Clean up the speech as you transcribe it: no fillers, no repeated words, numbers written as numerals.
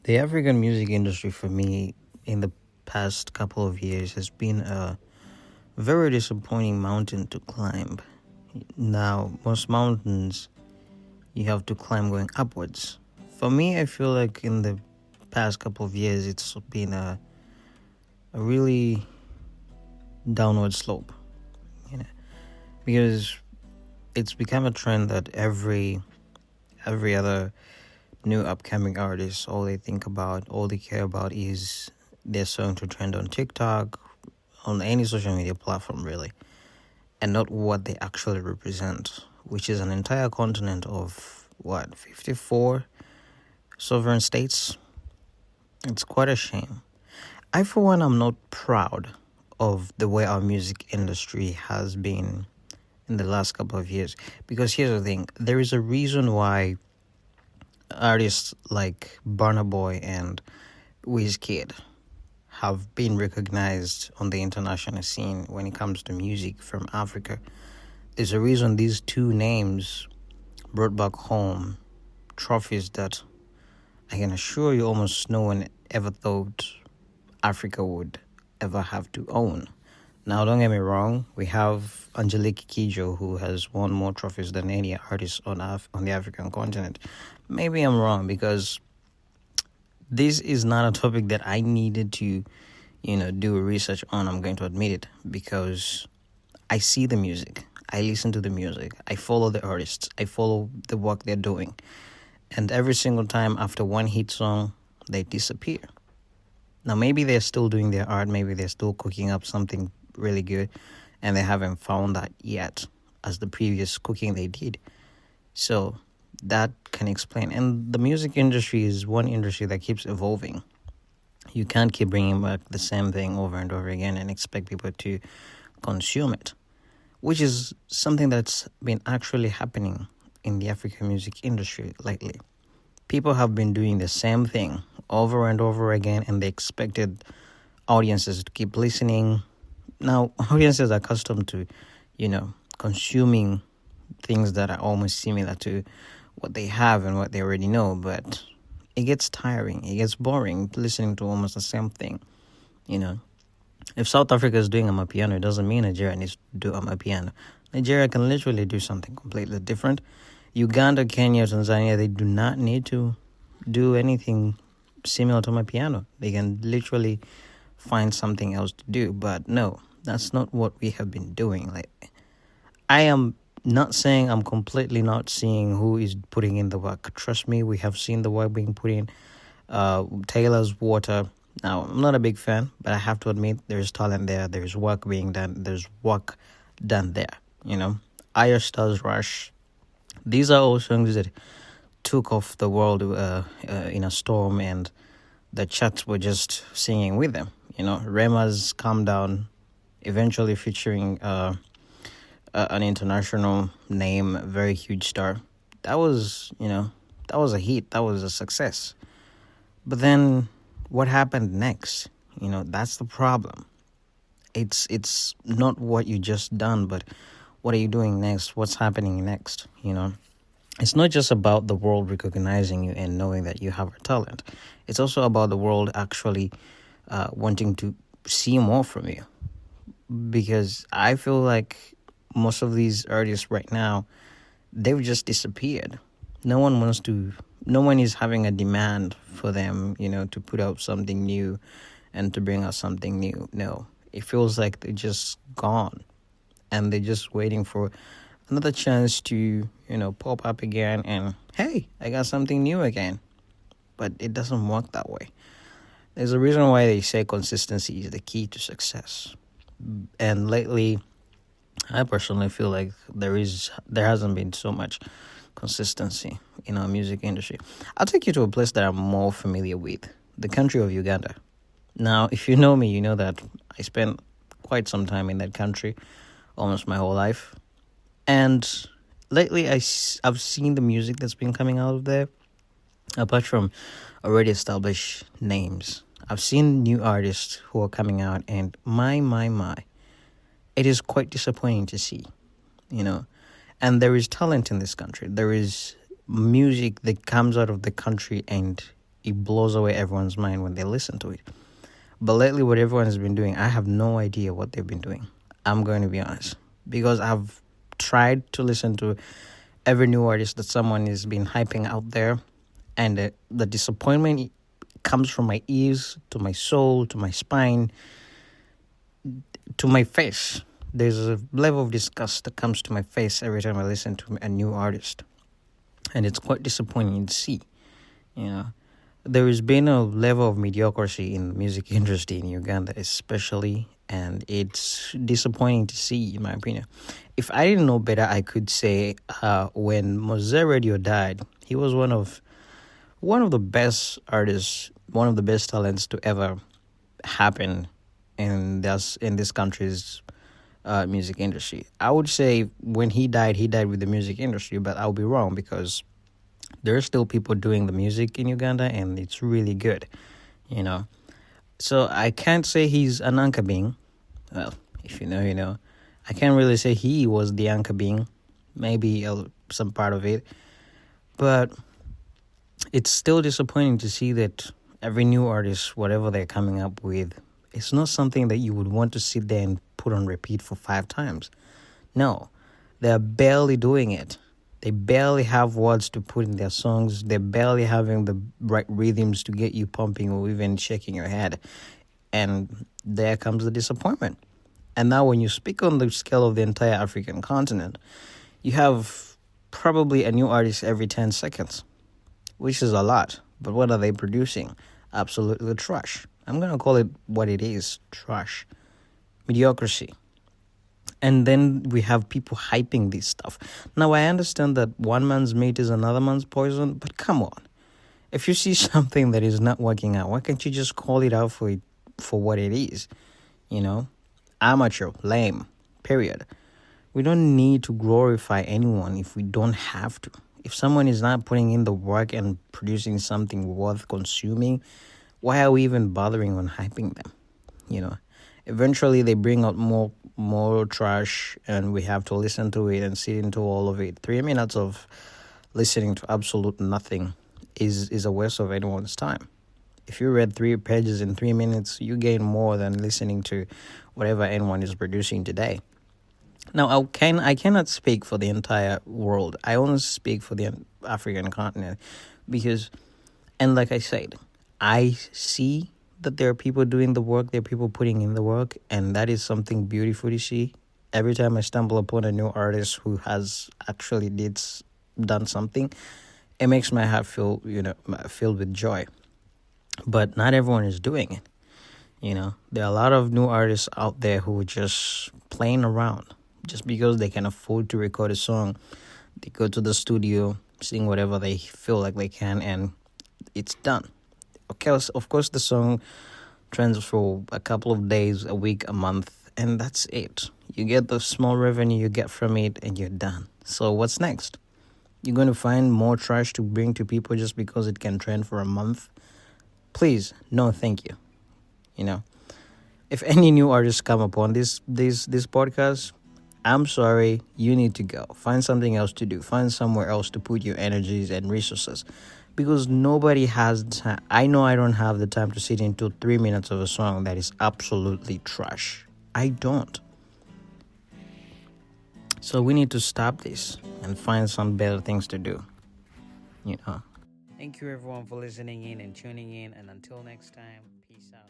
The African music industry for me in the past couple of years has been a very disappointing mountain to climb. Now, most mountains you have to climb going upwards. For me, I feel like in the past couple of years it's been a really downward slope, you know, because it's become a trend that every other new upcoming artist, all they care about is their song to trend on TikTok, on any social media platform really, and not what they actually represent, which is an entire continent of 54 sovereign states. It's quite a shame. I, for one, am not proud of the way our music industry has been in the last couple of years, because here's the thing: there is a reason why artists like Burna Boy and Kid have been recognized on the international scene when it comes to music from Africa. There's a reason these two names brought back home trophies that I can assure you almost no one ever thought Africa would ever have to own. Now, don't get me wrong, we have Angelique Kidjo, who has won more trophies than any artist on the African continent. Maybe I'm wrong, because this is not a topic that I needed to, do research on. I'm going to admit it, because I see the music, I listen to the music, I follow the artists, I follow the work they're doing. And every single time after one hit song, they disappear. Now, maybe they're still doing their art, maybe they're still cooking up something really good, and they haven't found that yet as the previous cooking they did. So that can explain. And the music industry is one industry that keeps evolving. You can't keep bringing back the same thing over and over again and expect people to consume it, which is something that's been actually happening in the African music industry lately. People have been doing the same thing over and over again, and they expected audiences to keep listening. Now, audiences are accustomed to, consuming things that are almost similar to what they have and what they already know, but it gets tiring, it gets boring listening to almost the same thing, If South Africa is doing amapiano, it doesn't mean Nigeria needs to do amapiano. Nigeria can literally do something completely different. Uganda, Kenya, Tanzania, they do not need to do anything similar to amapiano. They can literally find something else to do. But no, that's not what we have been doing. I am not saying I'm completely not seeing who is putting in the work. Trust me, we have seen the work being put in. Taylor's Water. Now, I'm not a big fan, but I have to admit there's talent there. There's work being done. There's work done there. Aya Stars Rush. These are all songs that took off the world in a storm, and the chats were just singing with them. Rema's Calm Down, eventually featuring an international name, a very huge star. That was a hit. That was a success. But then what happened next? That's the problem. It's not what you just done, but what are you doing next? What's happening next? It's not just about the world recognizing you and knowing that you have a talent. It's also about the world actually wanting to see more from you. Because I feel like most of these artists right now, they've just disappeared. No one is having a demand for them, to put out something new and to bring out something new. No, it feels like they're just gone. And they're just waiting for another chance to, pop up again and, hey, I got something new again. But it doesn't work that way. There's a reason why they say consistency is the key to success. And lately, I personally feel like there hasn't been so much consistency in our music industry. I'll take you to a place that I'm more familiar with, the country of Uganda. Now, if you know me, you know that I spent quite some time in that country, almost my whole life. And lately, I've seen the music that's been coming out of there, apart from already established names. I've seen new artists who are coming out, and my, it is quite disappointing to see, And there is talent in this country. There is music that comes out of the country, and it blows away everyone's mind when they listen to it. But lately, what everyone has been doing, I have no idea what they've been doing. I'm going to be honest. Because I've tried to listen to every new artist that someone has been hyping out there. And the disappointment comes from my ears, to my soul, to my spine, to my face. There's a level of disgust that comes to my face every time I listen to a new artist. And it's quite disappointing to see, you know. There has been a level of mediocrity in the music industry in Uganda, especially, and it's disappointing to see, in my opinion. If I didn't know better, I could say when Mose Radio died, he was one of the best artists, one of the best talents to ever happen in this country's music industry. I would say when he died with the music industry, but I'll be wrong because there are still people doing the music in Uganda, and it's really good, you know. So I can't say he's an anchor being. Well, if you know, you know. I can't really say he was the anchor being. Maybe some part of it. But it's still disappointing to see that every new artist, whatever they're coming up with, it's not something that you would want to sit there and put on repeat for 5 times. No, they're barely doing it. They barely have words to put in their songs. They're barely having the right rhythms to get you pumping or even shaking your head. And there comes the disappointment. And now when you speak on the scale of the entire African continent, you have probably a new artist every 10 seconds, which is a lot. But what are they producing? Absolutely trash. I'm going to call it what it is, trash. Mediocrity. And then we have people hyping this stuff. Now, I understand that one man's meat is another man's poison, but come on. If you see something that is not working out, why can't you just call it out for what it is? You know? Amateur, lame, period. We don't need to glorify anyone if we don't have to. If someone is not putting in the work and producing something worth consuming, why are we even bothering on hyping them? You know? Eventually, they bring out more trash, and we have to listen to it and sit into all of it. 3 minutes of listening to absolute nothing is a waste of anyone's time. If you read 3 pages in 3 minutes, you gain more than listening to whatever anyone is producing today. Now, I cannot speak for the entire world. I only speak for the African continent because, and like I said, I see that there are people doing the work, there are people putting in the work, and that is something beautiful to see. Every time I stumble upon a new artist who has actually done something, it makes my heart filled with joy. But not everyone is doing it. You know, there are a lot of new artists out there who are just playing around. Just because they can afford to record a song, they go to the studio, sing whatever they feel like they can, and it's done. Of course, the song trends for a couple of days, a week, a month, and that's it. You get the small revenue you get from it, and you're done. So what's next? You're going to find more trash to bring to people just because it can trend for a month? Please, no thank you. You know, if any new artists come upon this podcast, I'm sorry, you need to go. Find something else to do. Find somewhere else to put your energies and resources. Because nobody has time. I know I don't have the time to sit into 3 minutes of a song that is absolutely trash. I don't. So we need to stop this and find some better things to do. You know. Thank you everyone for listening in and tuning in. And until next time, peace out.